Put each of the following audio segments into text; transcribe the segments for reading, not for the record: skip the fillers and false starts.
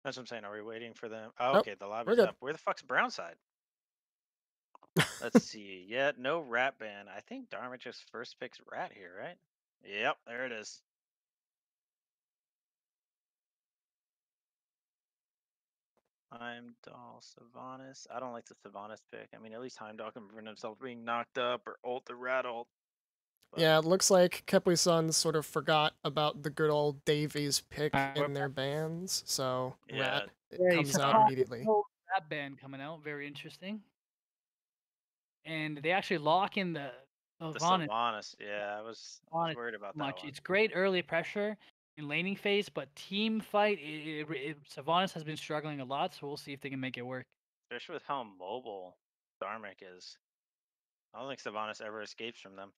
That's what I'm saying. Are we waiting for them? Oh, Nope, okay, the we're lobby's good. up. Where the fuck's brown side? Let's see. Yeah, no rat ban. I think Dharmic just first picks rat here, right? Yep, there it is. Heimdall, Sylvanas. I don't like the Sylvanas pick. I mean, at least Heimdall can prevent himself being knocked up or ult the rat ult. But Yeah, it looks like Khepwi Sun sort of forgot about the good old Davies pick We're in their bans, so yeah, Rat it very comes out Dharmic. surprised. immediately. No rap band coming out. Very interesting. And they actually lock in the The Vaughn Sylvanas. Yeah, I was on it worried about that much. one. It's great early pressure in laning phase, but team fight, Sylvanas has been struggling a lot, so we'll see if they can make it work. Especially with how mobile Dharmic is. I don't think Sylvanas ever escapes from them.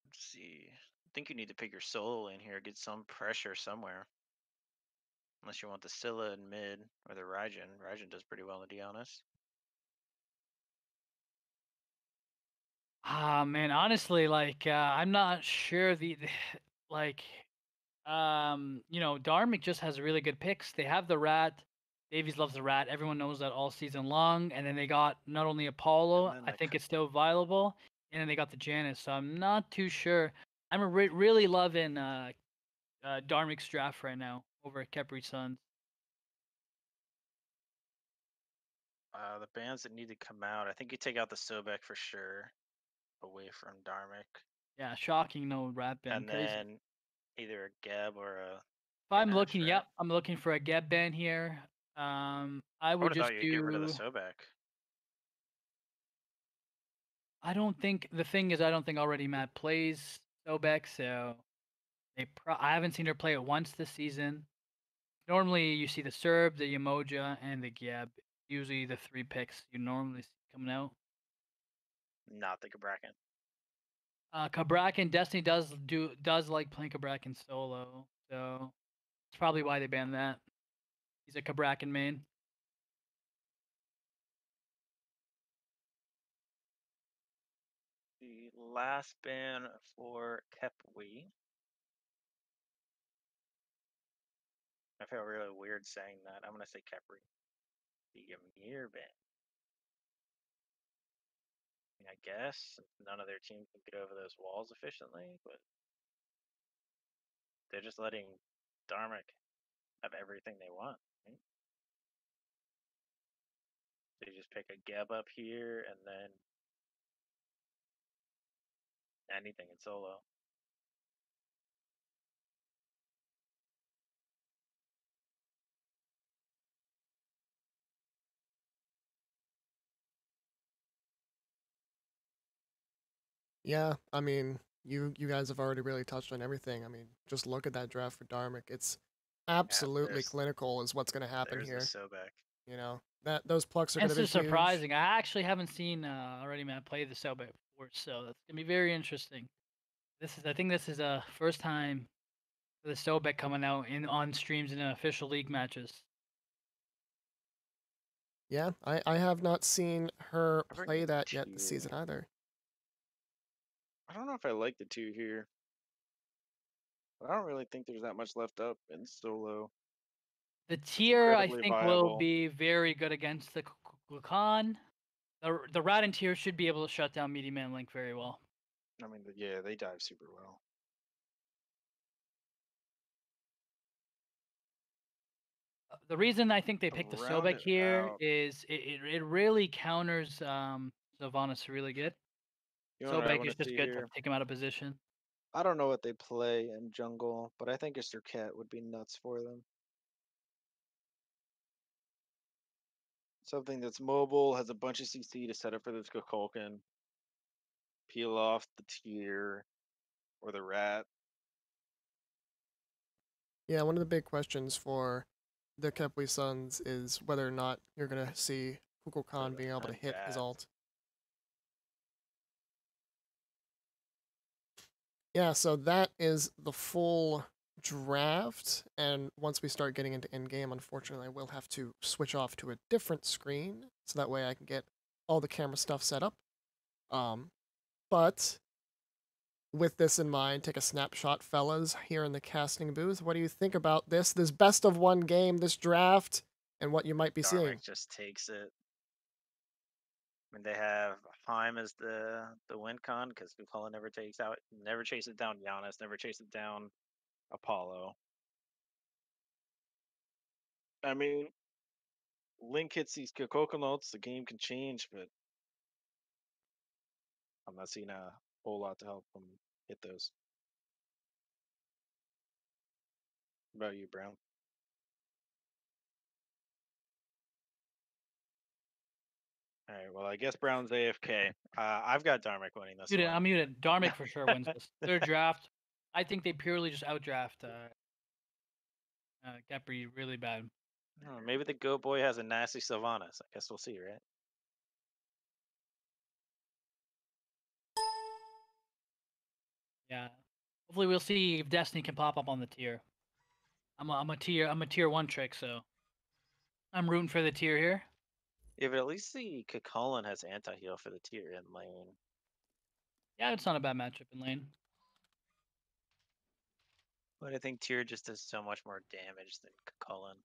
Let's see. I think you need to pick your solo in here, get some pressure somewhere. Unless you want the Scylla in mid or the Raijin. Raijin does pretty well, to be honest. Ah, man, honestly, like I'm not sure like Dharmic just has really good picks. They have the rat. Davies loves the rat. Everyone knows that all season long. And then they got not only And Apollo, then I the think it's still viable, and then they got the Janus. So I'm not too sure. I'm really loving Dharmic's draft right now over at Khepri Suns. the bands that need to come out, I think you take out the Sobek for sure, away from Dharmic. Yeah, shocking no rat ban, And crazy. then either a Geb or a If I'm Ganesh, looking, right? yep, I'm looking for a get ban here. I I would would have thought just you'd get rid of the do. Sobek. I don't think the thing is I don't think already Matt plays Sobek, so I haven't seen her play it once this season. Normally, you see the Serb, the Umoja, and the Geb. Usually, the three picks you normally see coming out. Not the Gabrakan. Kabrakan Destiny does like playing Kabrakan solo, so it's probably why they banned that. He's a Kabrakan main. The last ban for Khepwi. I feel really weird saying that. I'm gonna say Khepri. The Ymir ban. I mean, I guess none of their team can get over those walls efficiently, but they're just letting Dharmic have everything they want. Right? They just pick a Geb up here and then anything in solo. Yeah, I mean, you guys have already really touched on everything. I mean, just look at that draft for Dharmic. It's Yeah, absolutely clinical is what's going to happen there's the here. Sobek. You know, that those plucks are And going to this be is huge. surprising. I actually haven't seen already Matt play the Selbit before, so that's gonna be very interesting. I think this is a first time for the Sobek coming out in on streams in official league matches. Yeah, I have not seen her I bring play the that yet this two. season either. I don't know if I like the two here, but I don't really think there's that much left up in solo. The It's tier I incredibly think will viable. be very good against the Glucan. The Radin tier should be able to shut down Meaty Man Link very well. I mean, yeah, they dive super well. The reason I think they To picked the round Sobek it here out, is it really counters Sylvanas really good. you know what I Sobek want is to just see good to here? take him out of position. I don't know what they play in jungle, but I think a Serket would be nuts for them. Something that's mobile, has a bunch of CC to set up for this Kukulkan, peel off the tier or the rat. Yeah, one of the big questions for the Khepwi Suns is whether or not you're going to see For Kukulkan the being able to hit his Unbat. ult. Yeah, so that is the full draft, and once we start getting into in-game, unfortunately, I will have to switch off to a different screen, so that way I can get all the camera stuff set up. Um, but with this in mind, take a snapshot, fellas, here in the casting booth. What do you think about this best of one game, this draft, and what you might be seeing? Dharmic just takes it. I mean, they have Heim as the win con because Cullen never chases down Giannis, never chases down Apollo. I mean, Link hits these coconuts, the game can change, but I'm not seeing a whole lot to help him hit those. What about you, Brown? All right, well, I guess Brown's AFK. I've got Dharmic winning this Muted, one. I'm muted. Dharmic for sure wins this. Their draft, I think they purely just outdraft Khepri really bad. Oh, maybe the Goat Boy has a nasty Sylvanas. I guess we'll see, right? Yeah. Hopefully we'll see if Destiny can pop up on the tier. I'm a tier 1 trick, so I'm rooting for the tier here. Yeah, but at least the Cullen has anti-heal for the tier in lane. Yeah, it's not a bad matchup in lane. But I think tier just does so much more damage than Cullen.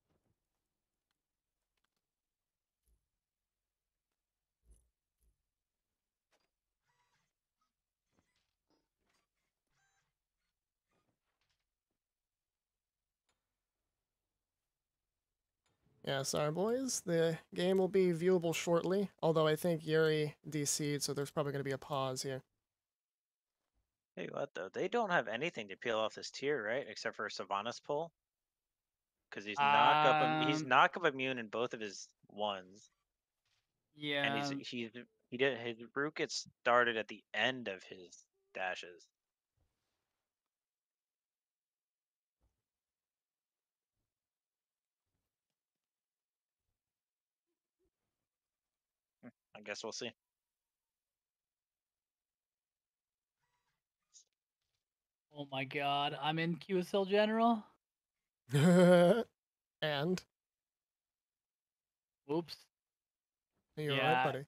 Yeah, sorry, boys. The game will be viewable shortly, although I think Yuri DC'd, so there's probably going to be a pause here. Hey, what though? They don't have anything to peel off this tier, right? Except for Sylvanas pull, because he's Um, knock up immune in both of his ones, and yeah. his root gets started at the end of his dashes. I guess we'll see. Oh my god, I'm in QSL General. And Oops. you're all right, Yeah, buddy.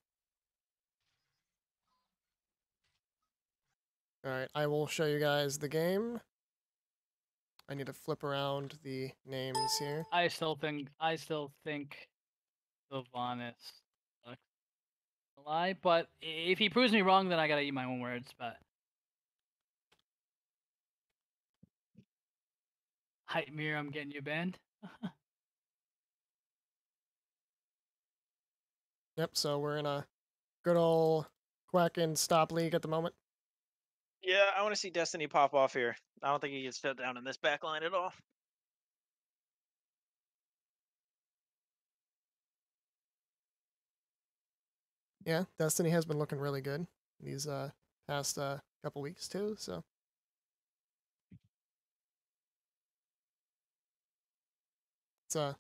All right, I will show you guys the game. I need to flip around the names here. I still think Sylvanas sucks. A lie, but if he proves me wrong, then I gotta eat my own words. But hype mirror, I'm getting you banned. Yep, so we're in a good old quacking stop league at the moment. Yeah, I want to see Destiny pop off here. I don't think he gets shut down in this back line at all. Yeah, Destiny has been looking really good these past couple weeks too, so it's going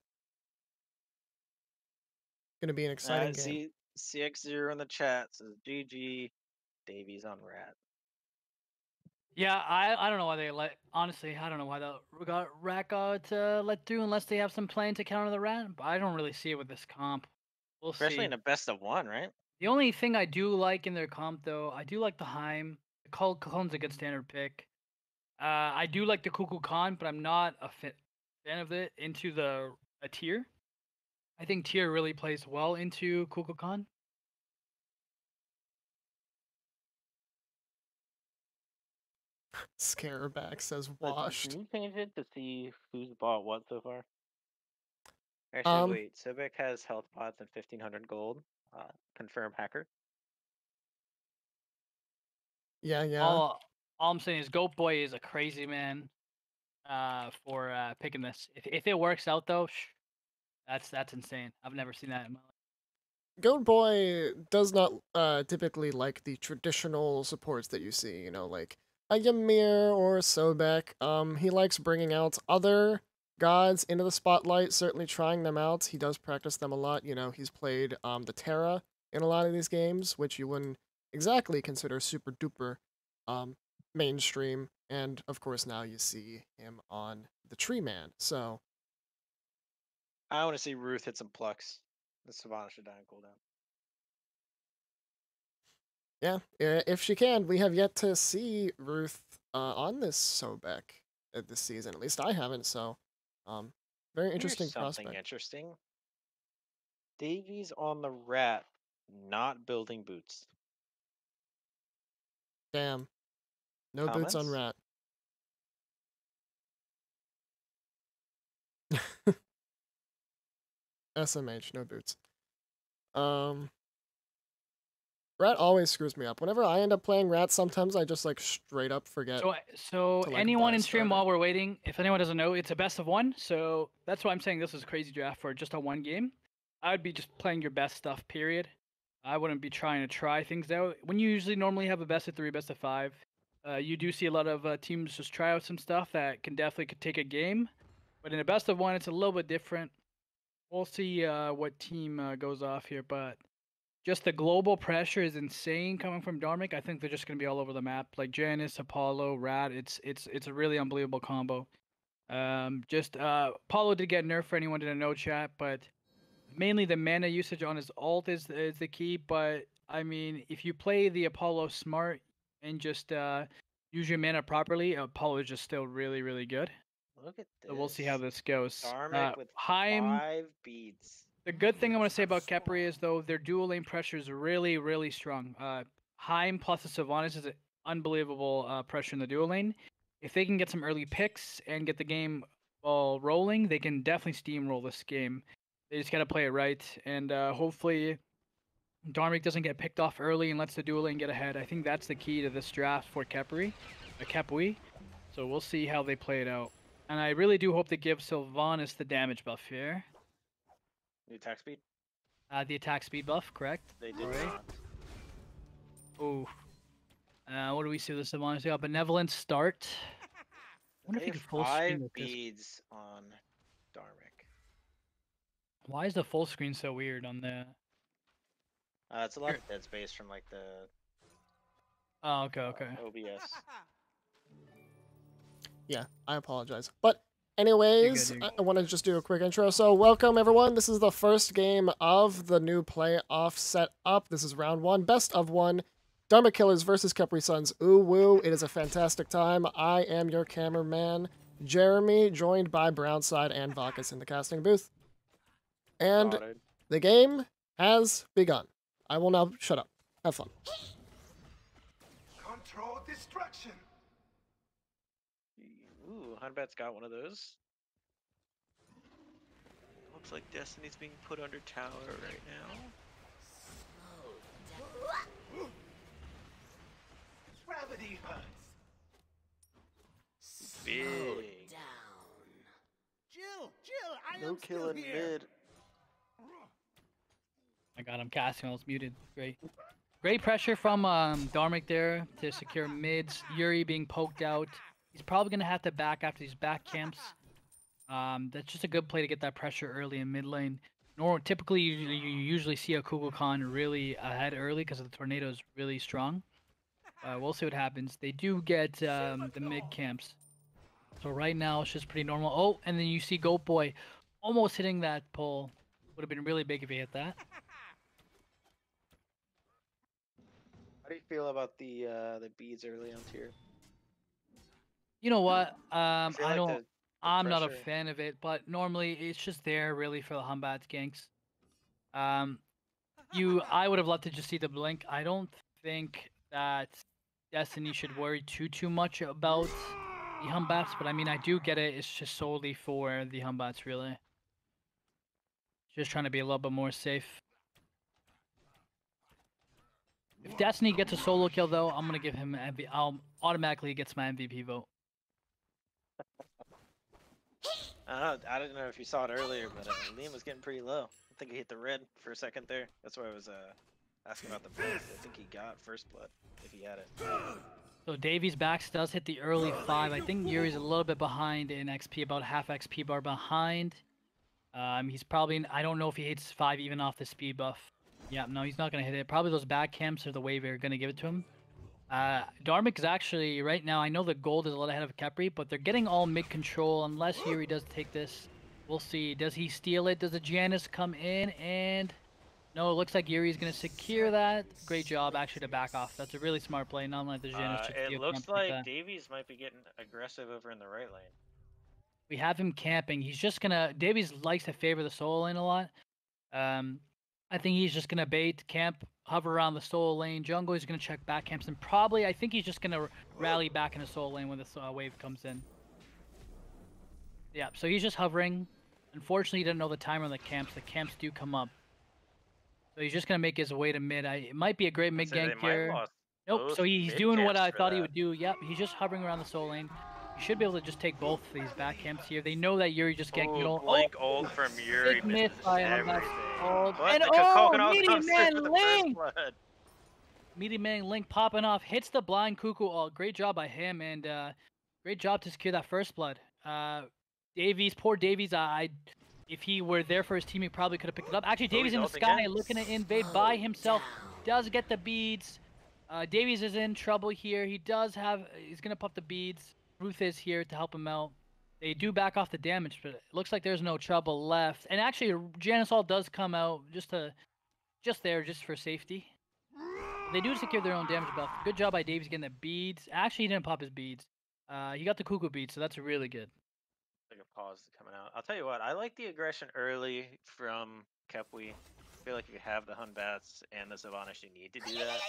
to be an exciting game. See CX0 in the chat says GG. Davies on rat. Yeah, I don't know why they honestly, I don't know why the rat got let through unless they have some plan to counter the rat. But I don't really see it with this comp. We'll Especially see. in a best of one, right? The only thing I do like in their comp, though, I do like the Heim. The Cullen's a good standard pick. I do like the Cuckoo Khan, but I'm not a fan of it into a tier. I think tier really plays well into Cuckoo Khan. Scareback says But washed. can you change it to see who's bought what so far? Actually, wait. Sobek has health pots and 1500 gold. Confirm hacker. Yeah. All I'm saying is Goat Boy is a crazy man for picking this. If it works out though, that's insane. I've never seen that in my life. Goat Boy does not typically like the traditional supports that you see, you know, like a Ymir or a Sobek. He likes bringing out other gods into the spotlight, certainly trying them out. He does practice them a lot. You know, he's played the Terra in a lot of these games, which you wouldn't exactly consider super duper mainstream. And of course, now you see him on the Tree Man. So I want to see Ruth hit some plucks. The Savannah should die on cooldown. Yeah, if she can. We have yet to see Ruth on this Sobek this season. At least I haven't. So, very Here's interesting something prospect. interesting. Davies on the rat, not building boots. Damn, no boots on Comments? Rat. SMH, no boots. Um, Rat always screws me up. Whenever I end up playing Rat, sometimes I just like straight up forget So to like anyone buy a in stream starter. while we're waiting, if anyone doesn't know, it's a best of one. So that's why I'm saying this is a crazy draft for just a one game. I would be just playing your best stuff, period. I wouldn't be trying to try things out. When you usually normally have a best of 3, best of 5, you do see a lot of teams just try out some stuff that can definitely could take a game. But in a best of one, it's a little bit different. We'll see what team goes off here, but just the global pressure is insane coming from Dharmic. I think they're just gonna be all over the map. Like Janice, Apollo, Rat. It's a really unbelievable combo. Just Apollo did get nerfed for anyone didn't know, chat, but mainly the mana usage on his ult is the key. But I mean, if you play the Apollo smart and just use your mana properly, Apollo is just still really good. Look at So we'll see how this. this goes. Dharmic with Heim. 5 beads. The good thing I want to say about Khepri is though their dual lane pressure is really strong. Heim plus the Sylvanas is an unbelievable pressure in the dual lane. If they can get some early picks and get the game ball rolling, they can definitely steamroll this game. They just got to play it right, and hopefully Dharmic doesn't get picked off early and lets the dual lane get ahead. I think that's the key to this draft for Khepwi. So we'll see how they play it out. And I really do hope they give Sylvanas the damage buff here. New attack speed? The attack speed buff, correct? They did Alright. not. Ooh. What do we see with the Sylvanas? We got Benevolent start. I wonder if They you have could full 5 screen with this. beads on Dharmic. Why is the full screen so weird on the... It's a lot of dead space from like the Oh, okay. OBS. Yeah, I apologize. But anyways, You're good. I want to just do a quick intro. So welcome everyone. This is the first game of the new playoff setup. This is round 1, best of 1. Dharma Killers versus Khepri Suns. UwU. It is a fantastic time. I am your cameraman, Jeremy, joined by Brownside and Vakas in the casting booth. And Spotted. the game has begun. I will now shut up. Have fun. Control destruction. Ooh, Hunbat's got one of those. Looks like Destiny's being put under tower right now. Gravity hurts. Big. Jill, I No am kill still in here. mid. I got him casting, I was muted. Great. Great pressure from Dharmic there to secure mids. Yuri being poked out. He's probably going to have to back after these back camps. That's just a good play to get that pressure early in mid lane. Typically, you usually see a Kukulkan really ahead early because the tornado is really strong. We'll see what happens. They do get the mid camps. So right now, it's just pretty normal. Oh, and then you see Goat Boy almost hitting that pole. Would have been really big if he hit that. How do you feel about the beads early on tier? You know what? I feel like the I'm not a pressure- fan of it, but normally it's just there really for the Humbat ganks. I would have loved to just see the blink. I don't think that Destiny should worry too much about the Humbats, but I mean I do get it. It's just solely for the Humbats really. Just trying to be a little bit more safe. If Destiny gets a solo kill though, I'm gonna give him I'll automatically gets my MVP vote. I don't know if you saw it earlier, but Liam was getting pretty low. I think he hit the red for a second there. That's why I was asking about the blood. I think he got first blood if he had it. So Davies backs does hit the early 5. I think Yuri's a little bit behind in XP, about half XP bar behind. He's probably, I don't know if he hits 5 even off the speed buff. Yeah, no, he's not going to hit it. Probably those back camps or the wave are going to give it to him. Dharmic is actually, right now, I know the gold is a lot ahead of Khepri, but they're getting all mid control unless Yuri does take this. We'll see. Does he steal it? Does the Janice come in? And No, it looks like Yuri's gonna secure that. Great job, actually, to back off. That's a really smart play. Not like the Janus to It steal looks camps like like that. Davies might be getting aggressive over in the right lane. We have him camping. He's just gonna. Davies likes to favor the solo lane a lot. I think he's just gonna bait camp, hover around the solo lane. Jungle, he's gonna check back camps, and probably I think he's just gonna rally back in the solo lane when the wave comes in. Yeah, so he's just hovering. Unfortunately, he didn't know the timer on the camps. The camps do come up. So he's just gonna make his way to mid. It might be a great mid So they gank might have here. lost Nope. both So he's mid doing what camps I for thought he that. would do. Yep. He's just hovering around the solo lane. You should be able to just take both of these back camps here. They know that Yuri just ganked middle. Blink ult from Yuri Big miss misses by everything. ult. But And the oh, coconut medium comes through man for the first Link. blood. Medium man Link popping off, hits the blind cuckoo. Oh, great job by him, and great job to secure that first blood. Davies, poor Davies. If he were there for his team, he probably could have picked it up. Actually, Davies in the sky, again. looking to invade by himself. Does get the beads. Davies is in trouble here. He's gonna pop the beads. Ruth is here to help him out. They do back off the damage, but it looks like there's no trouble left. And actually, Janus All does come out just for safety. They do secure their own damage buff. Good job by Davies getting the beads. Actually, he didn't pop his beads. He got the cuckoo beads, so that's really good. Like a pause coming out. I'll tell you what, I like the aggression early from Khepwi. I feel like if you have the Hunbats and the Sylvanas, you need to do that.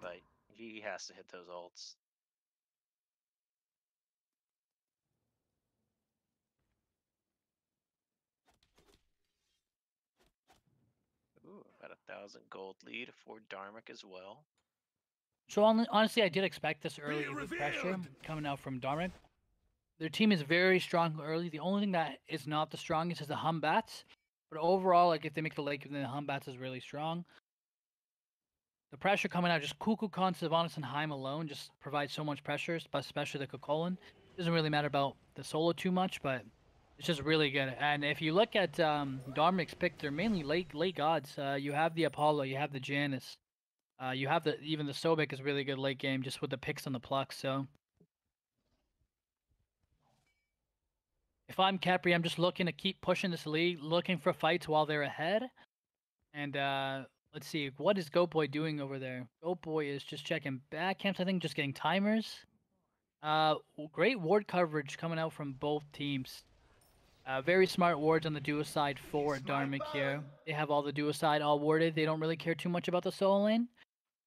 But he has to hit those ults. Ooh, about 1,000 gold lead for Dharmic as well. So honestly, I did expect this early with pressure coming out from Dharmic. Their team is very strong early. The only thing that is not the strongest is the Humbats. But overall, like if they make the lake, then the Humbats is really strong. The pressure coming out, just Cuckoo, Khan, Sylvanas, and Heim alone just provides so much pressure, especially the Kokolin. Doesn't really matter about the solo too much, but it's just really good. And if you look at Dharmic's pick, they're mainly late gods. You have the Apollo, you have the Janus. You have even the Sobek is really good late game, just with the picks on the pluck. So if I'm Khepri, I'm just looking to keep pushing this league, looking for fights while they're ahead. And let's see, what is Goat Boy doing over there? Goat Boy is just checking back camps, I think, just getting timers. Great ward coverage coming out from both teams. Very smart wards on the duo side for Dharmic here. They have all the duo side all warded. They don't really care too much about the solo lane.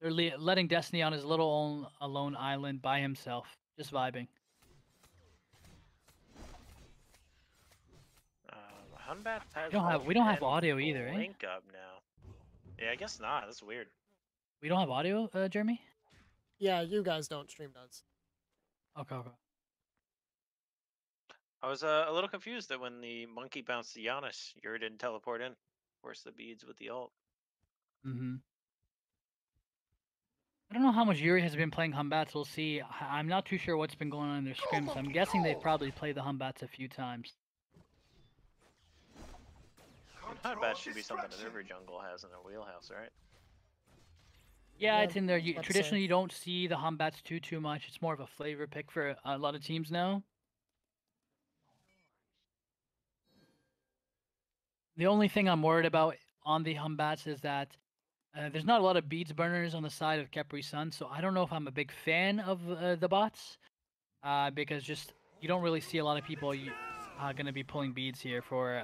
They're letting Destiny on his little alone island by himself, just vibing. Hunbat has We don't have audio either, eh? Link up now. Yeah, I guess not. That's weird. We don't have audio, Jeremy? Yeah, you guys don't. Stream does. Okay. I was a little confused that when the monkey bounced to Giannis, Yuri didn't teleport in. Force the beads with the ult. Mm-hmm. I don't know how much Yuri has been playing Humbats. We'll see. I'm not too sure what's been going on in their scrims. I'm guessing they've probably played the Humbats a few times. Hunbat should be something that every jungle has in their wheelhouse, right? Yeah, Yeah, it's in there. let's Traditionally, say. you don't see the Humbats too much. It's more of a flavor pick for a lot of teams now. The only thing I'm worried about on the Humbats is that there's not a lot of beads burners on the side of Khepri Sun, so I don't know if I'm a big fan of the bots, because just you don't really see a lot of people going to be pulling beads here for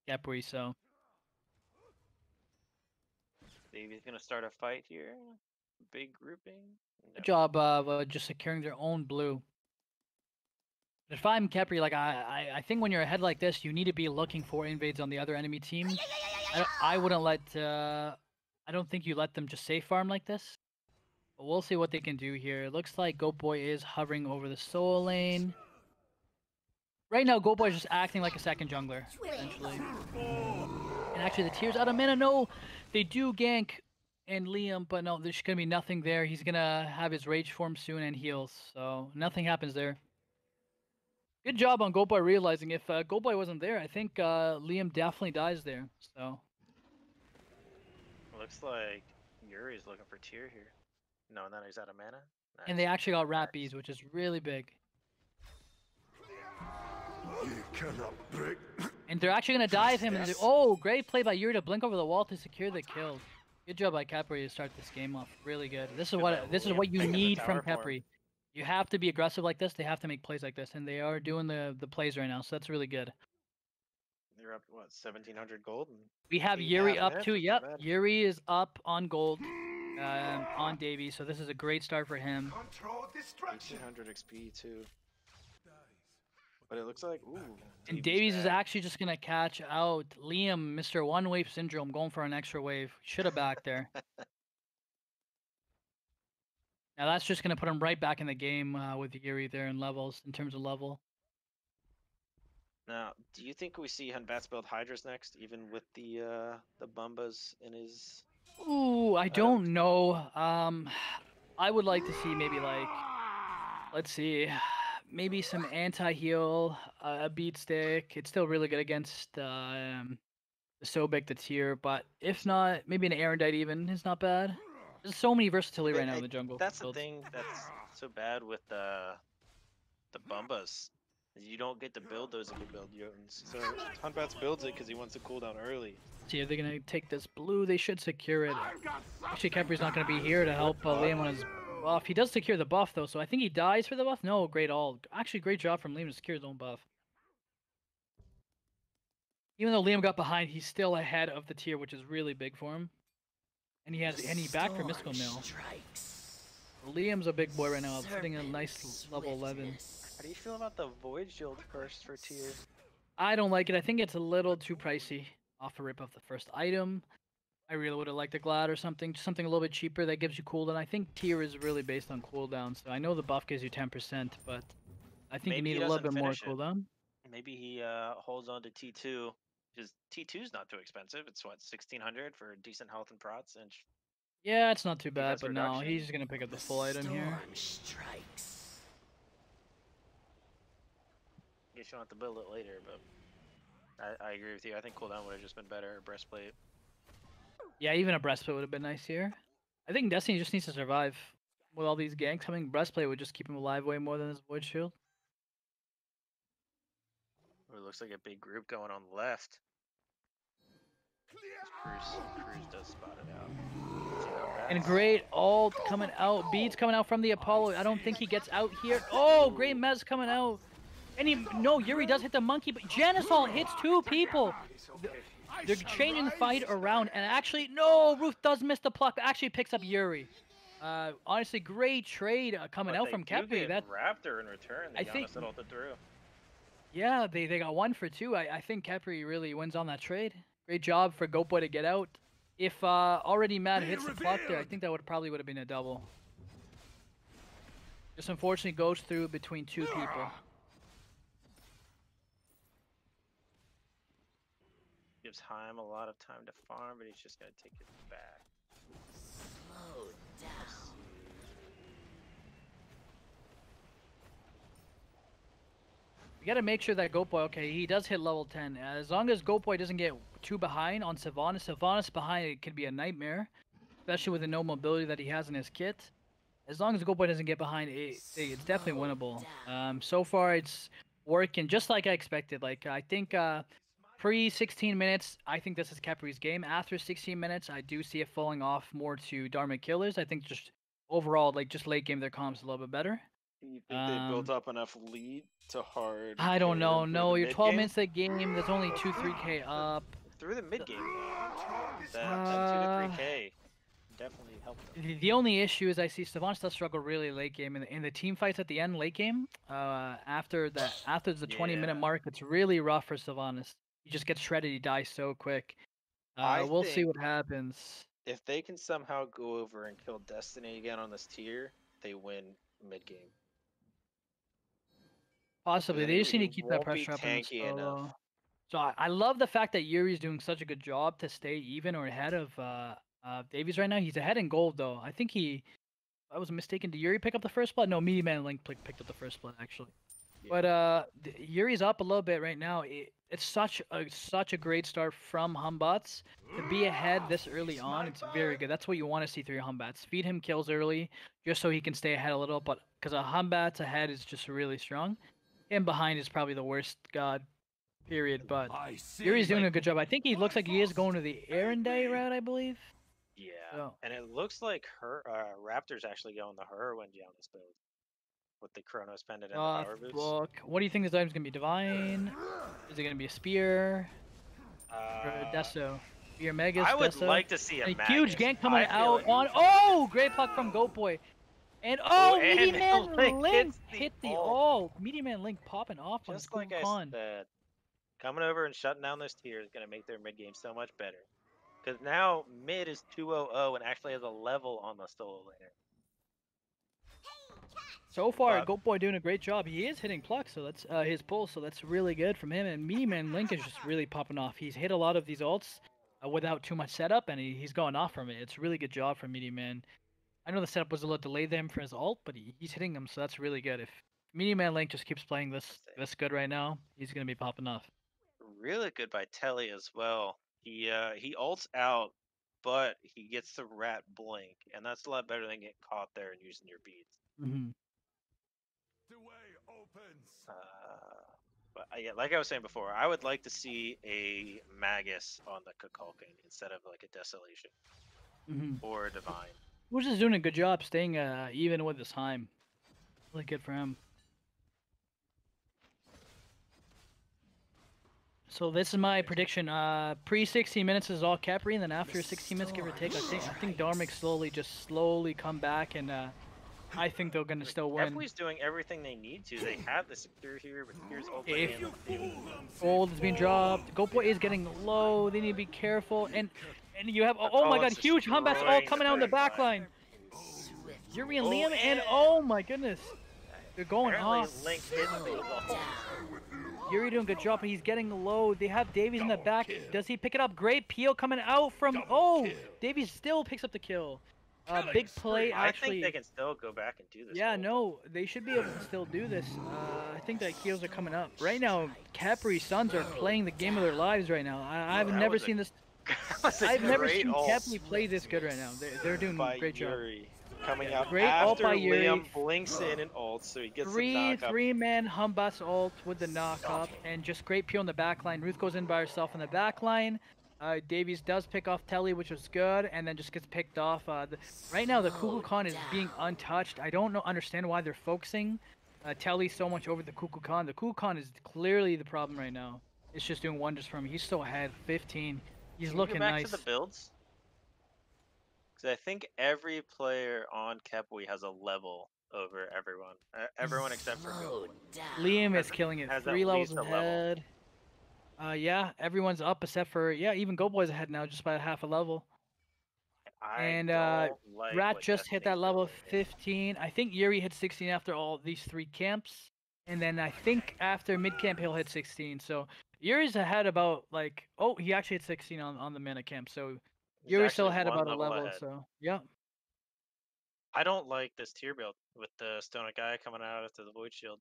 Khepri, so. Davey's gonna start a fight here. Big grouping. Good job of just securing their own blue. If I'm Khepri, like I think when you're ahead like this, you need to be looking for invades on the other enemy team. I wouldn't let. I don't think you let them just safe farm like this. But we'll see what they can do here. It looks like Goat Boy is hovering over the solo lane. Right now, Goat Boy is just acting like a second jungler, essentially. And actually, the tears out of mana. No, they do gank and Liam, but no, there's gonna be nothing there. He's gonna have his rage form soon and heals, so nothing happens there. Good job on Goat Boy realizing if Goat Boy wasn't there, I think Liam definitely dies there. So Looks like Yuri's looking for tier here. No, then he's out of mana. Nice. and they actually got rat bees, which is really big. You cannot break And they're actually gonna dive him. And oh, great play by Yuri to blink over the wall to secure the kill. Good job by Khepwi to start this game off. Really good. This is what you need from Khepwi. You have to be aggressive like this. They have to make plays like this, and they are doing the plays right now. So that's really good. They're up what 1,700 gold. We have Yuri up too. Yep, Yuri is up on gold, on Davey. So this is a great start for him. Control destruction. 1,800 XP too. But it looks like And Davies is actually just gonna catch out Liam, Mr. One Wave Syndrome, going for an extra wave. Should have backed there. Now that's just gonna put him right back in the game with Yuri there in levels, in terms of level. Now, do you think we see Hunbats build Hydras next, even with the Bumbas in his? Ooh, I don't know. I would like to see maybe like, let's see, maybe some anti-heal, a beat stick. It's still really good against the Sobek, the tier, but if not, maybe an Erendite even is not bad. There's so many versatility right now in the jungle. That's the thing that's so bad with the Bumbas. You don't get to build those if you build Jotuns. So Hunbats builds it because he wants to cooldown early. See, if they're gonna take this blue, they should secure it. Actually, Khepwi's not gonna be here to help Liam on his buff. He does secure the buff though, so I think he dies for the buff. No, great ult. Actually, great job from Liam to secure his own buff. Even though Liam got behind, he's still ahead of the tier, which is really big for him. And he backed for Mystical Mill. Liam's a big boy right now, sitting at a nice level 11. How do you feel about the Void Shield first for tier? I don't like it. I think it's a little too pricey off a rip of the first item. I really would have liked a Glad or something, just something a little bit cheaper that gives you cooldown. I think tier is really based on cooldown, so I know the buff gives you 10%, but I think Maybe you need a little bit more cooldown. Maybe he holds on to T2, because T2's not too expensive. It's what, 1,600 for decent health and prots, and yeah, it's not too bad, but no, he's just gonna pick up the full item here. Guess you'll have to build it later, but I agree with you. I think cooldown would have just been better. Breastplate. Yeah, even a breastplate would have been nice here. I think Destiny just needs to survive. With all these ganks coming, breastplate would just keep him alive way more than his Void Shield. It looks like a big group going on the left. Cruz does spot it out. And great ult coming out. Beads coming out from the Apollo. I don't think he gets out here. Oh, great Mez coming out. And no, Yuri does hit the monkey, but Janusol hits two people. They're changing the fight around, and actually, no, Ruth does miss the pluck, but actually picks up Yuri. Honestly, great trade coming out from Khepwi. That Raptor in return. I think ulted through. Yeah, they got 1 for 2. I think Khepwi really wins on that trade. Great job for Goatboy to get out. If already Matt hits the pluck there, I think that probably would have been a double. Just unfortunately goes through between two people. Gives Heim a lot of time to farm, but he's just gonna take it back. Slow down. You gotta make sure that Goatboy, okay, he does hit level 10. As long as Goatboy doesn't get too behind on Sylvanas behind, it could be a nightmare. Especially with the no mobility that he has in his kit. As long as Goatboy doesn't get behind, it's definitely winnable. So far, it's working just like I expected. Like, I think pre 16 minutes, I think this is Khepwi's game. After 16 minutes, I do see it falling off more to Dharmic killers. I think just overall, like, just late game, their comp's a little bit better. You think they built up enough lead to hard? I don't know. No, you're 12 minutes late game. There's only 2-3k up. Through the mid game, that 2 to 3k definitely helped them. The only issue is I see Sylvanas does struggle really late game, and in the team fights at the end late game, after the 20-minute mark, it's really rough for Sylvanas. He just gets shredded. He dies so quick. We'll see what happens. If they can somehow go over and kill Destiny again on this tier, they win mid game. Possibly. They just need to keep that pressure up in the solo. So I love the fact that Yuri's doing such a good job to stay even or ahead of Davies right now. He's ahead in gold, though. I think I was mistaken. Did Yuri pick up the first blood? No, Meaty Man Link picked up the first blood, actually. Yeah. But Yuri's up a little bit right now. It's such a great start from Humbats. To be ahead this early on, it's very good. That's what you want to see through your Humbats. Feed him kills early, just so he can stay ahead a little. But because a Humbats ahead is just really strong. Him behind is probably the worst god. period. But I see. Yuri's doing a good job. I think he looks like he is going to the Erendite route, I believe. Yeah, So, and it looks like her Raptor's actually going the Whirlwind on this build with the Chronos Pendant and the Power Boots. book. What do you think this item's gonna be? Divine? Is it gonna be a spear? Or a Deso? Spear Megas, I would Deso? like to see a A huge Magus. gank coming I feel out like- on. Oh, great puck from Goat Boy. And oh, and Meteor Man Link Link hits the hit the ult. Meteor Man Link popping off on Just the like I Con. said, coming over and shutting down those tiers is going to make their mid game so much better. Because now mid is 2-0-0 and actually has a level on the solo laner. So far, But- Goat Boy doing a great job. He is hitting Pluck, so that's his pull, so that's really good from him. And Meteor Man Link is just really popping off. He's hit a lot of these ults without too much setup, and he's going off from it. It's a really good job from Meteor Man. I know the setup was a little delayed there for his ult, but he's hitting them, so that's really good. If Meteor Man Link just keeps playing this good right now, he's gonna be popping off. Really good by Telly as well. He ults out, but he gets the rat blink, and that's a lot better than getting caught there and using your beads. Mm-hmm. The way opens. But yeah, like I was saying before, I would like to see a Magus on the Kukulkan instead of like a Desolation Mm-hmm. or a Divine. Who's just doing a good job staying even with his time. Really good for him. So this is my prediction. Pre 16 minutes is all Khepri, and then after 16 minutes, give or take, I think Dharmic slowly come back, and I think they're gonna still win. Khepwi's doing everything they need to. They have the secure here, but here's ult If- in the field. Gold is being dropped. Goat Boy is getting low. They need to be careful. And you have oh my god, Apollo's huge Humbass all destroying coming the out in the back back line. Yuri and Liam, and and- oh my goodness, they're going Apparently off. Link hit the ult. Yuri doing a good job, but he's getting low. They have Davies in the back. Does he pick it up? Great peel coming out from. Oh, Davies still picks up the kill. Big play I actually. think they can still go back and do this. Yeah, ult. no, they should be able to still do this. I think that heals are coming up. Right now, Khepri Suns are playing the game of their lives right now. I've That never was a- seen this. That was a I've never great seen ult Khepri play this good right now. They're doing by a great job. Yuri. Coming out Great ult after by Yuri. Liam blinks in and ults, so he gets the knock up. Three-man Humbus ult with the knock up, and just great peel in the back line. Ruth goes in by herself in the back line. Davies does pick off Telly, which was good, and then just gets picked off. Right now, the Kukulkan is being untouched. I don't understand why they're focusing Telly so much over the Kukulkan. The Kukulkan is clearly the problem right now. It's just doing wonders for him. He's still ahead, 15. He's Can we looking go back nice. to the builds? Because I think every player on Khepwi has a level over everyone. Everyone except for Slow Goat. down. Liam Has- is killing it. has 3 at levels least a level. ahead. Yeah, everyone's up except for even Goat Boy's ahead now, just by half a level. I And, don't like Rat what just hit Destiny's that level building is. 15. I think Yuri hit 16 after all these 3 camps. And then I think after mid camp he'll hit 16. So Yuri's ahead about like he actually hit 16 on the mana camp. So He's Yuri's still actually ahead one about a level. ahead. So yeah. I don't like this tier build with the Stonic guy coming out after the Void Shield.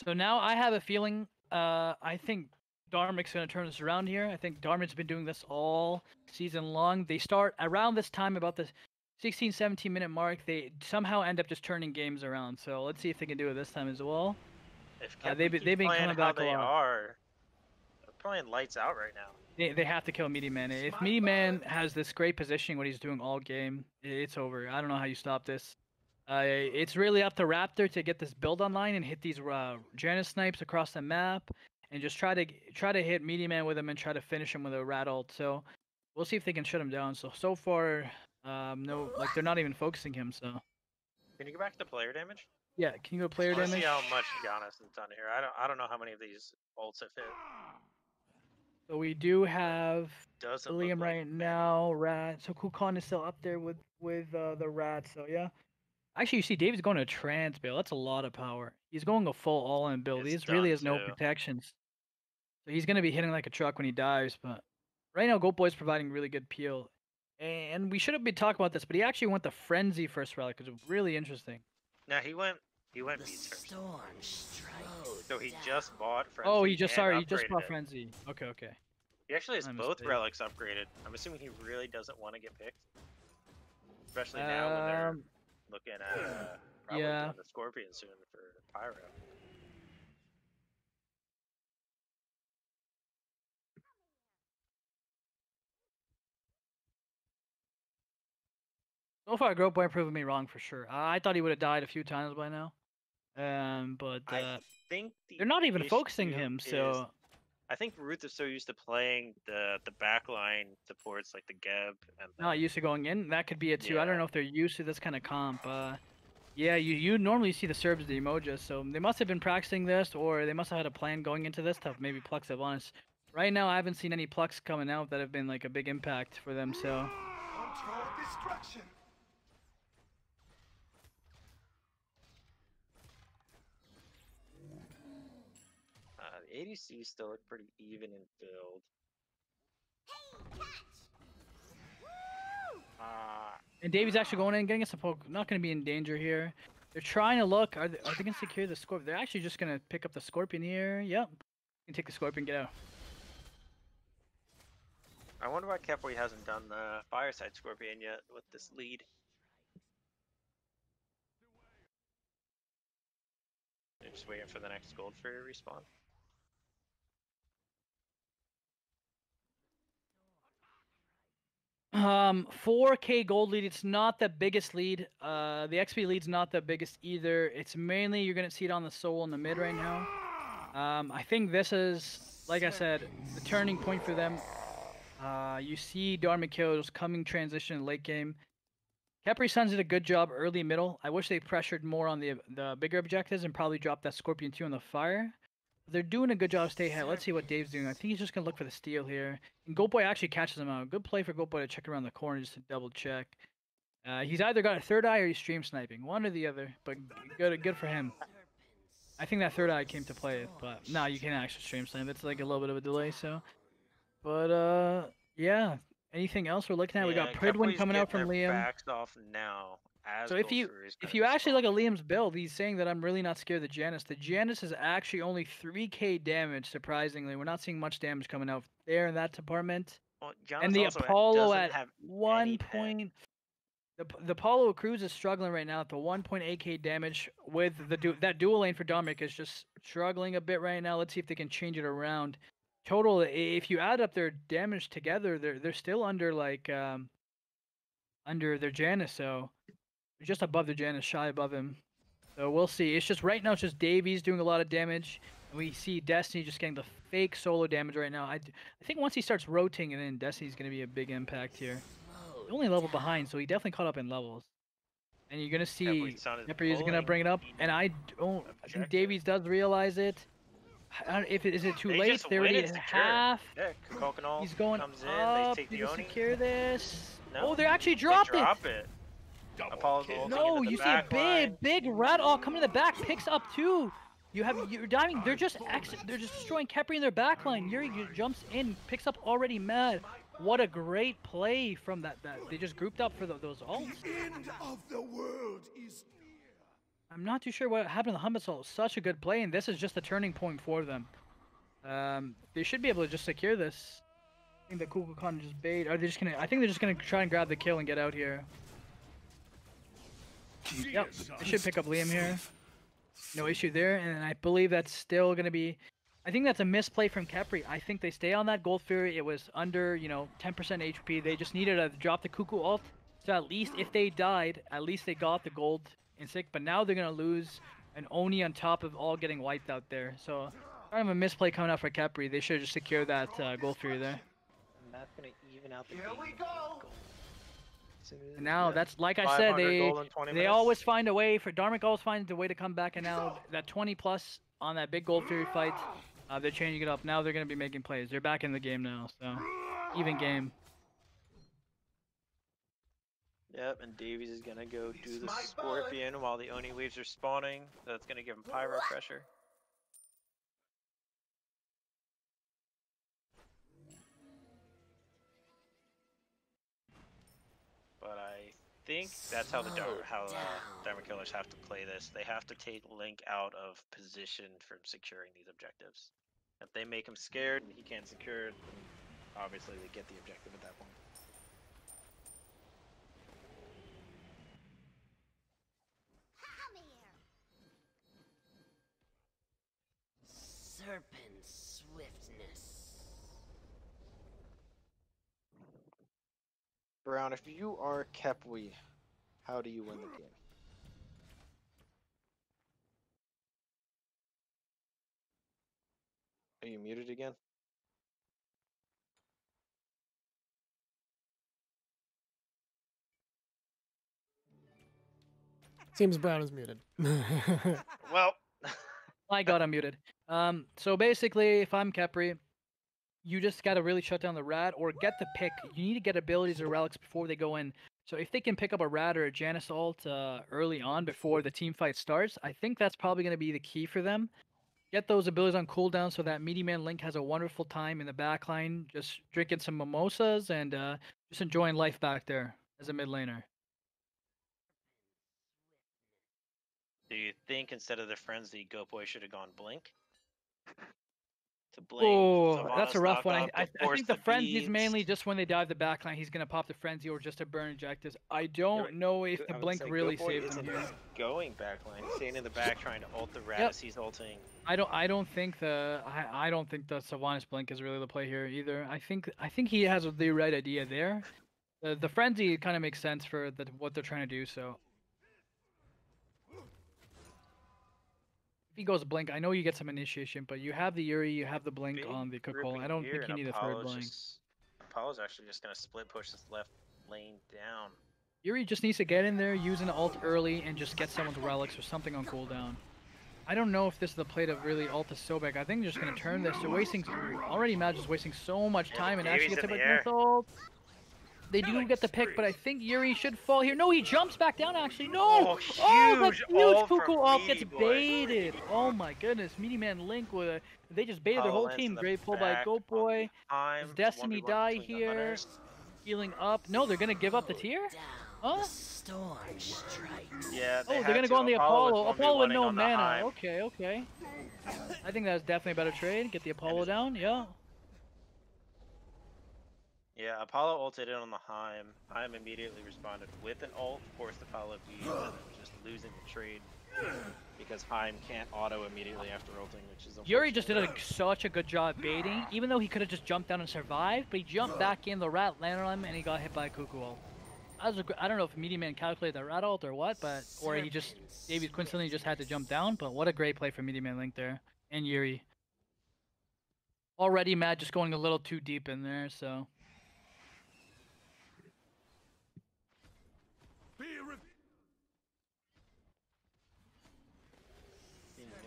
So now I have a feeling. I think Dharmic's gonna turn this around here. I think Dharmic's been doing this all season long. They start around this time, about the 16, 17 minute mark. They somehow end up just turning games around. So let's see if they can do it this time as well. If They've Khepwi been keep playing coming how back a they lot. are, they're playing lights out right now. They have to kill Meaty Man. If Meaty Man has this great positioning, what he's doing all game, it's over. I don't know how you stop this. It's really up to Raptor to get this build online and hit these Janus snipes across the map, and just try to hit Meaty Man with him and try to finish him with a rat ult. So we'll see if they can shut him down. So far, no, like they're not even focusing him. So Can you go back to player damage? yeah, can you go player Let's damage? see how much Giannis has done here. I don't know how many of these ults have hit. So we do have Doesn't look Liam like right many. now, Rat. So Kukan is still up there with the Rat. So yeah. Actually, you see, David's going to a trans build. That's a lot of power. He's going a full all-in build. It's He really done has no too. protections. So he's going to be hitting like a truck when he dives. But right now, Goat Boy's providing really good peel. And we should have been talking about this, but he actually went the Frenzy first relic, which is really interesting. Now he went The beats first. storm strikes So he down. just bought Frenzy. Oh, he just and he just upgraded bought it. Frenzy. Okay, okay. He actually has My both mistake. relics upgraded. I'm assuming he really doesn't want to get picked. Especially now when they're Um, looking at probably yeah. doing the Scorpion soon for Pyro. So far, Grow Boy proving me wrong for sure. I thought he would have died a few times by now. But I think the they're not even focusing issue him, is so I think Ruth is so used to playing the backline supports like the Geb and not the used to going in. That could be it too. I don't yeah. know if they're used to this kind of comp. Yeah, you normally see the Serbs the Emoja, so they must have been practicing this, or they must have had a plan going into this to maybe pluck Sylvanas. Right now, I haven't seen any plucks coming out that have been like a big impact for them. So Control destruction. The ADC still look pretty even in build. and Davey's actually going in and getting us a poke. Not going to be in danger here. They're trying to look. Are they going to secure the Scorpion? They're actually just going to pick up the Scorpion here. Yep. You can take the Scorpion, get out. I wonder why Khepwi hasn't done the Fireside Scorpion yet with this lead. They're just waiting for the next gold for your respawn. Um, 4K gold lead. It's not the biggest lead. The XP lead's not the biggest either. It's mainly you're gonna see it on the soul in the mid right now. I think this is, like I said, the turning point for them. You see Dharmic kills coming transition late game. Khepri Suns did a good job early middle. I wish they pressured more on the bigger objectives and probably dropped that Scorpion 2 on the fire. They're doing a good job stay ahead. Let's see what Dave's doing. I think he's just going to look for the steal here. And Goat Boy actually catches him out. Good play for Goat Boy to check around the corner just to double check. He's either got a third eye or he's stream sniping. One or the other, but good for him. I think that third eye came to play, but no, you can't actually stream snipe. It's like a little bit of a delay, so. But, yeah. Anything else we're looking at? We got Pridwin coming out from Liam. Backs off now. So if you actually look at Liam's build, he's saying that I'm really not scared of the Janus. The Janus is actually only 3k damage, surprisingly. We're not seeing much damage coming out there in that department. Well, And the Apollo at 1 point... The Apollo Cruise is struggling right now at the 1.8k damage with that dual lane for Dharmic is just struggling a bit right now. Let's see if they can change it around. Total, if you add up their damage together, they're still under like under their Janus, so just above the Janus, shy above him. So we'll see. It's just right now, it's just Davies doing a lot of damage. And we see Destiny just getting the fake solo damage right now. I think once he starts rotating in, Destiny's going to be a big impact here. He's only level behind, so he definitely caught up in levels. And you're going to see Khepri is going to bring it up. And I think Davies does realize it. Is it too late? They're already at half. Yeah, he's going comes in, up. they take Did the he Oni. secure this? No, Oh, they actually dropped they drop it. Apollo's No, you see a big rat all coming to the back, picks up two. You're diving. They're just destroying Khepri in their backline. Yuri jumps in, picks up already mad. What a great play from that. They just grouped up for those ults. The end of the world is near. I'm not too sure what happened to the Hummus ult. Such a good play, and this is just a turning point for them. They should be able to just secure this. I think the Kukulkan just bait. Are they just gonna? I think they're just gonna try and grab the kill and get out here. Yep, they should pick up Liam here. No issue there, and I believe that's still gonna be. I think that's a misplay from Khepri. I think they stay on that Gold Fury. It was under, 10% HP. They just needed to drop the Cuckoo ult. So at least if they died, at least they got the gold in sick. But now they're gonna lose an Oni on top of all getting wiped out there. So kind of a misplay coming out for Khepri. They should have just secured that Gold Fury there. And that's gonna even out the Here game. we go. And now that's like I said, they always find a way. For Dharmic always finds a way to come back. And now that 20 plus on that big Gold Fury fight, they're changing it up. Now they're gonna be making plays. They're back in the game now, so even game. Yep, and Davies is gonna go do the Scorpion while the Oni waves are spawning. That's gonna give him pyro pressure. But I think that's how Dharmic Killers have to play this. They have to take Link out of position from securing these objectives. If they make him scared and he can't secure it, then obviously they get the objective at that point. Serpent swiftness. Brown, if you are Khepwi, How do you win the game? Are you muted again? Seems Brown is muted. Well, I got unmuted. So basically, if I'm Khepri, you just gotta really shut down the rat or get the pick. You need to get abilities or relics before they go in. So if they can pick up a rat or a Janus ult early on before the team fight starts, I think that's probably gonna be the key for them. Get those abilities on cooldown so that Meaty Man Link has a wonderful time in the backline, just drinking some mimosas and just enjoying life back there as a mid laner. do you think instead of the frenzy, Gopoy should have gone blink? To blink, Oh, that's a Sylvanas rough one. knockoff, I to force think the the frenzy's beads. mainly just when they dive the backline, he's gonna pop the frenzy or just to burn ejectives. I don't know if the I would blink say really Gopoy saved him isn't here. going backline. He's staying in the back trying to ult the rat Yep. as he's ulting. I don't think the Sylvanas blink is really the play here either. I think he has the right idea there. The frenzy kind of makes sense for what they're trying to do. So if he goes blink, I know you get some initiation, but you have the Yuri, you have the blink Big on the Cook grouping I don't here, think you and need a third blink. Apollo's actually just gonna split push this left lane down. Yuri just needs to get in there, use an ult early, and just get someone's relics or something on cooldown. I don't know if this is the play to really ult the Sobek. I think they're just gonna turn this. They're wasting already. Mad is wasting so much time and actually Davies gets in hit the by air. ult. They do get the pick, but I think Yuri should fall here. No, he jumps back down actually. No! Oh, That's huge huge ult from Kuku ult Meaty gets Boy. baited. Oh my goodness. Meaty Man Link with a they just baited their Apollo whole lands team. in the Great pull by back Goat on Boy. the Heim. Does It's Destiny 1v1 die between the here? hunters. Healing up. No, they're gonna give up the tier? Down. Huh? The storm strikes. Yeah, Oh, they're gonna go on the Apollo. Apollo with no mana. Okay, okay. I think that's definitely a better trade. Get the Apollo down. Yeah. Yeah, Apollo ulted in on the Heim. Heim immediately responded with an ult, forced Apollo beads, and then just losing the trade because Heim can't auto immediately after ulting, which is Yuri just did unfortunate. such a good job baiting, even though he could have just jumped down and survived, but he jumped back in, the rat landed on him, and he got hit by a Cuckoo ult. I don't know if Meaty Man calculated the rat ult or what, but or he just maybe coincidentally just had to jump down. But what a great play from Meaty Man Link there and Yuri. Already Matt just going a little too deep in there, so.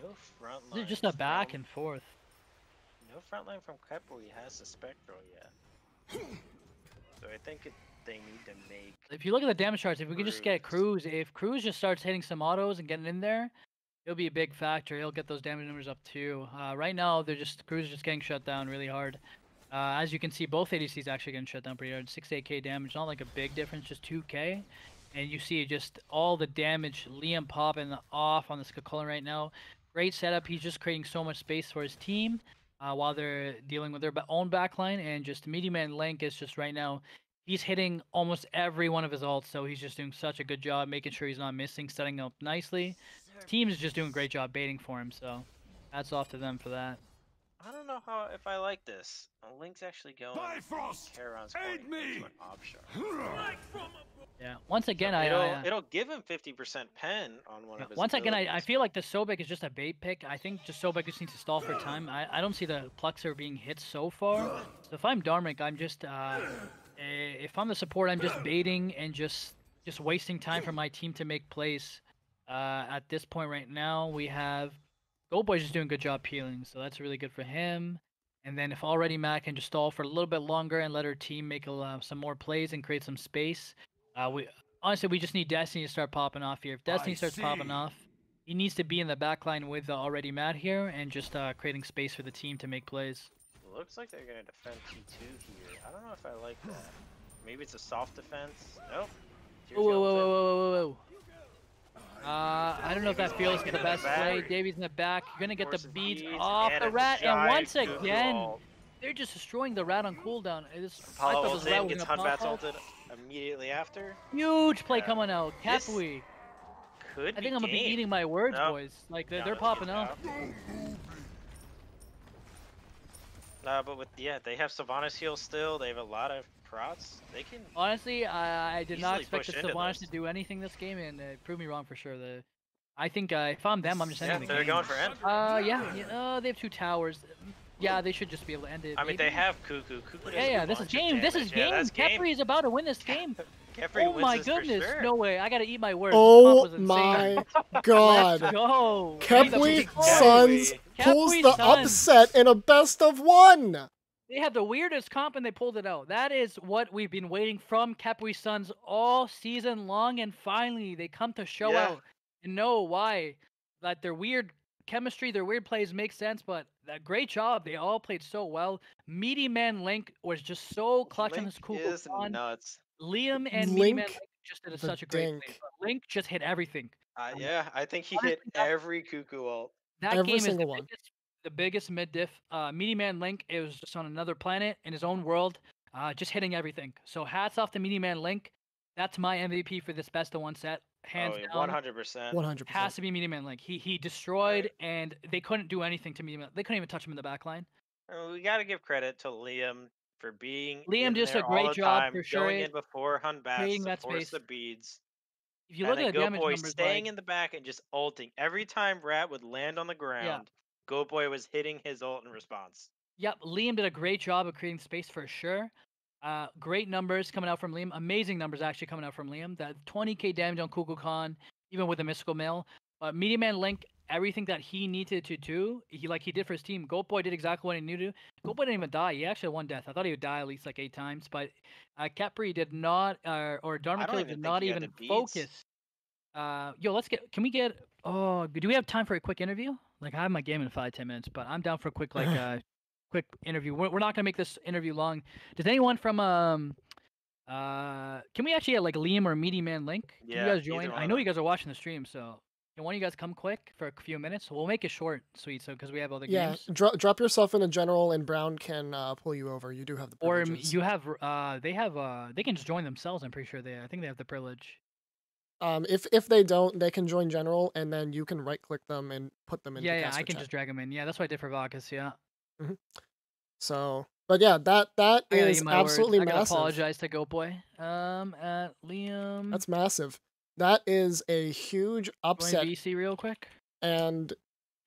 No front line. It's just a back and forth. No front line from Khepwi has the Spectral yet. So I think they need to make. If you look at the damage charts, if we can just get Cruz, if Cruz just starts hitting some autos and getting in there, it'll be a big factor. He'll get those damage numbers up too. Right now, Cruz is just getting shut down really hard. As you can see, both ADCs actually getting shut down pretty hard. 6-8k damage, not like a big difference, just 2k. And you see just all the damage. Liam popping off on this Kakulin right now. Great setup. He's just creating so much space for his team while they're dealing with their own backline. And just Meaty Man Link is just right now, he's hitting almost every one of his ults. So he's just doing such a good job making sure he's not missing, setting up nicely. His team is just doing a great job baiting for him. So hats off to them for that. I don't know if I like this. Link's actually going. Bifrost, Charon's aid going me! into an option. Yeah. Once again, So it'll give him 50% pen on one of his. Once again, I abilities. feel like the Sobek is just a bait pick. I think just Sobek just needs to stall for time. I don't see the Pluxer being hit so far. So if I'm Dharmic, I'm just if I'm the support, I'm just baiting and just wasting time for my team to make plays. At this point right now, we have Goldboy's just doing a good job peeling, so that's really good for him. And then if already Matt can just stall for a little bit longer and let her team make some more plays and create some space. We just need Destiny to start popping off here. If Destiny starts popping off, he needs to be in the backline with already Matt here and just creating space for the team to make plays. Looks like they're gonna defend T2 here. I don't know if I like that. Maybe it's a soft defense. Nope. Whoa. I don't know if that feels the best play. Davies in the back. You're gonna get the beads off the rat, and once again, they're just destroying the rat on cooldown. Apollo ults in, gets Hunbats ulted immediately after. Huge play coming out. Khepwi. I think I'm gonna be eating my words, boys. Like they're popping out. But they have Sylvanas heal still. They have a lot of Prots, they can Honestly, I did not easily expect the push into Sylvanas to this. do anything this game, and prove me wrong for sure. I think if I'm them, I'm just Yeah, ending the they're game. going for end. Yeah, they have 2 towers. Yeah, they should just be able to end it. I mean, maybe? they have Cuckoo. Cuckoo does Yeah, a this is bunch of game. This is damage. Yeah, game. that's game. Khepri is about to win this game. Khepri Oh wins my this for goodness. sure. No way. I gotta eat my words. This comp Oh was insane. my Let's god. go. Khepwi Khepwi Suns pulls Khepwi the Suns. upset in a best of 1. They had the weirdest comp and they pulled it out. That is what we've been waiting from Khepwi Suns all season long, and finally they come to show out and know why. That their weird chemistry, their weird plays make sense, but that great job. They all played so well. Meaty Man Link was just so clutch on Link his cool is on. nuts. Liam and Meaty Man Link Link just did the such a great play. dink. But Link just hit everything. Yeah, I think he hit Honestly, every Cuckoo ult. that Every game is single one. the biggest mid diff. Meaty Man Link, it was just on another planet in his own world, just hitting everything. So hats off to Meaty Man Link. That's my MVP for this best of 1 set, hands Oh, yeah, down. 100%. 100%. Has to be Meaty Man Link. He destroyed, and they couldn't do anything to Meaty Man. They couldn't even touch him in the back line. We got to give credit to Liam for being Liam in did there a all great the job time, for sure. going in before Hun Bats Creating to that force space. the beads. If you And look then at the Goat damage Boy numbers, staying like in the back and just ulting. Every time Rat would land on the ground, Goat Boy was hitting his ult in response. yep, Liam did a great job of creating space for sure. Great numbers coming out from Liam. Amazing numbers actually coming out from Liam. That 20k damage on Kukulkan, even with the mystical mail. But Media Man Link, everything that he needed to do, he did for his team. Goat Boy did exactly what he needed to do. Goat Boy didn't even die. He actually won death. I thought he would die at least like 8 times. But Khepri did not, or Dharmic even did think not he had even the beats. focus. Yo, can we get, do we have time for a quick interview? Like, I have my game in 5-10 minutes, but I'm down for a quick, quick interview. We're not gonna make this interview long. Does anyone from, can we actually get, like, Liam or Meaty Man Link? Can you Yeah, guys join? either one I of know them. you guys are watching the stream, so can one of you guys come quick for a few minutes? We'll make it short, sweet, so because we have other Yeah, games. drop yourself in a general and Brown can pull you over. You do have the Or privileges. you have, they can just join themselves. I'm pretty sure I think they have the privilege. If they don't, they can join general, and then you can right click them and put them into Yeah, caster I can chat. just drag them in. Yeah, that's what I did for Vacas. Yeah. So, but yeah, that I gotta is eat my absolutely words. I gotta massive. apologize to Goat Boy. Liam. That's massive. That is a huge Join upset. VC real quick. And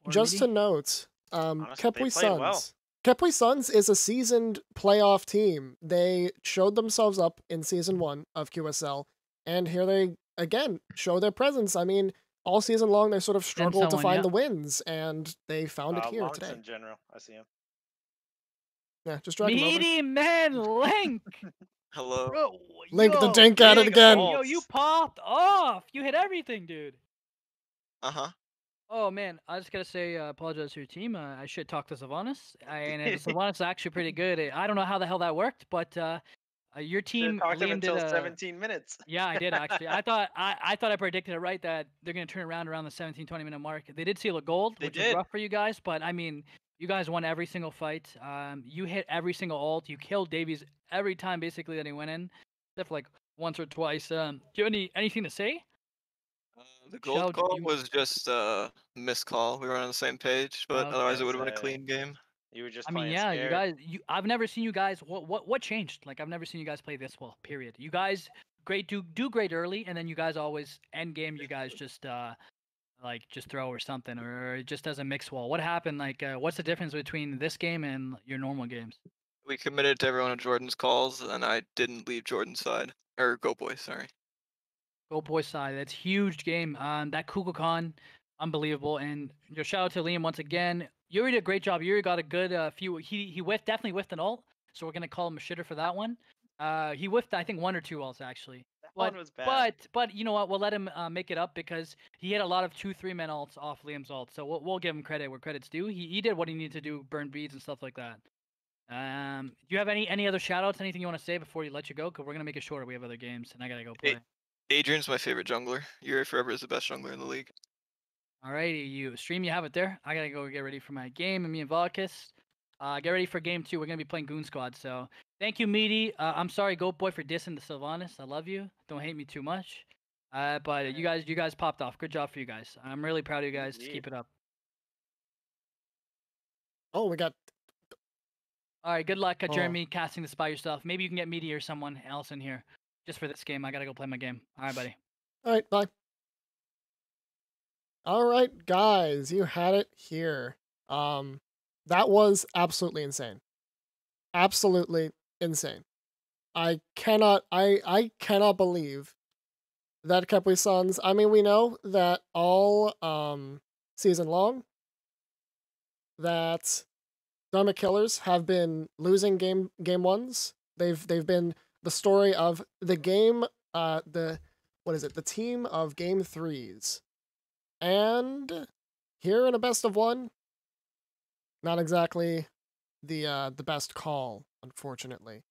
Or just Meaty. to note, Honestly, they Khepwi played well. Suns. Khepwi Suns is a seasoned playoff team. They showed themselves up in season 1 of QSL, and here they again show their presence. I mean, all season long they sort of struggled to someone, find yeah. the wins, and they found it here Lonks today. in general, I see him. Yeah, just drag him over. Meaty Man Link. Hello. Bro, Link the yo, dink at it big again. ult. Yo, you popped off. You hit everything, dude. Uh-huh. Oh man, I just gotta say, apologize to your team. I should talk to Sylvanas, and Sylvanas is actually pretty good. I don't know how the hell that worked, but your Should've team, talked to him Liam did until 17 minutes. Yeah, I did actually. I thought I predicted it right that they're gonna turn around the 17-20 minute mark. They did seal a gold, They which is did. rough for you guys, but I mean, you guys won every single fight. You hit every single ult. You killed Davies every time basically that he went in, except for like once or twice. Do you have anything to say? The gold Shout call you- was just a missed call. We were on the same page, but Okay. otherwise it would have been a Say. clean game. You were just I mean, playing yeah, scared. you guys. I've never seen you guys. What changed? Like I've never seen you guys play this well. Period. You guys do great early, and then you guys always end game. You guys just like just throw or something, or it just doesn't mix well. What happened? Like, what's the difference between this game and your normal games? We committed to every one of Jordan's calls, and I didn't leave Jordan's side. Or Go Boy, sorry. Go boy side. That's huge game. That Kukulkan, unbelievable. And shout out to Liam once again. Yuri did a great job. Yuri got a good few. He definitely whiffed an ult, so we're gonna call him a shitter for that one. He whiffed I think 1 or 2 ults actually. That one was bad. But you know what? We'll let him make it up because he had a lot of 2-3 man ults off Liam's ult. So we'll give him credit where credit's due. He did what he needed to do, burn beads and stuff like that. Do you have any other shout outs, anything you want to say before you let you go? Because we're gonna make it shorter. We have other games and I gotta go play. Adrian's my favorite jungler. Yuri forever is the best jungler in the league. Alrighty, you stream, you have it there. I gotta go get ready for my game, and me and Vodkas. Get ready for game 2. We're gonna be playing Goon Squad. So thank you, Meaty. I'm sorry, Goat Boy, for dissing the Sylvanas. I love you. Don't hate me too much. But you guys popped off. Good job for you guys. I'm really proud of you guys. Just keep it up. Oh, we got All right, good luck, Oh. Jeremy, casting this by yourself. Maybe you can get Meaty or someone else in here just for this game. I gotta go play my game. All right, buddy. All right, bye. All right, guys, you had it here. That was absolutely insane. Absolutely insane. I cannot believe that Khepwi Suns. I mean, we know that all season long that Dharmic Killers have been losing game ones. They've been the story of the game, the team of game 3s. And here in a best of 1, not exactly the best call, unfortunately.